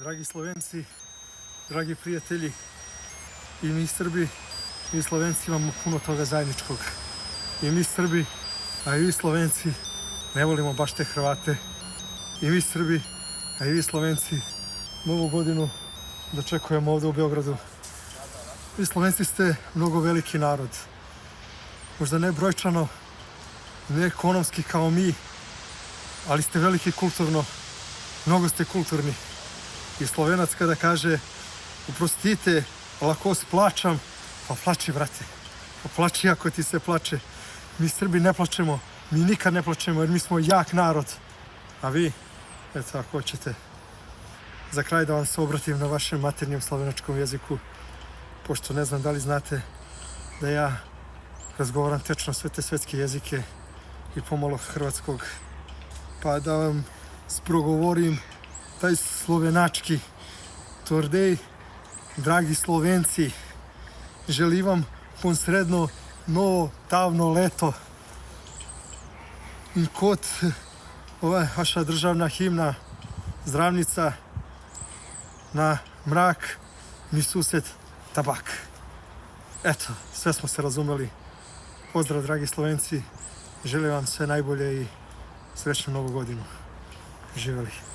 Dragi Slovenci, dragi prijatelji, i mi Srbi, mi Slovenci imamo puno toga zajedničkog. I mi Srbi, a i vi Slovenci, ne volimo baš te Hrvate. I mi Srbi, a i vi Slovenci, Novu godinu dočekujemo ovde u Beogradu. Vi Slovenci ste mnogo veliki narod. Možda ne brojčano, ne ekonomski kao mi, ali ste veliki kulturno. Mnogo ste kulturni. I Slovenac kada kaže oprostite, lako splačam, pa plači, brate. Pa plači ako ti se plače. Mi Srbi ne plačemo, mi nikad ne plačemo jer mi smo jak narod. A vi, eto ako hoćete, za kraj da vam se obratim na vašem maternjem slovenačkom jeziku, pošto ne znam da li znate da ja razgovaram tečno sve te svetske jezike i pomalo hrvatskog, pa da vam sprogovorim taj slovenački. Tordej, dragi Slovenci, želim vam posredno novo davno leto. In kot ova vaša državna himna Zdravnica, na mrak mi sused tabak. Eto, sve smo se razumeli. Pozdrav, dragi Slovenci, želim vam sve najbolje i srećnu novu godinu. Živeli.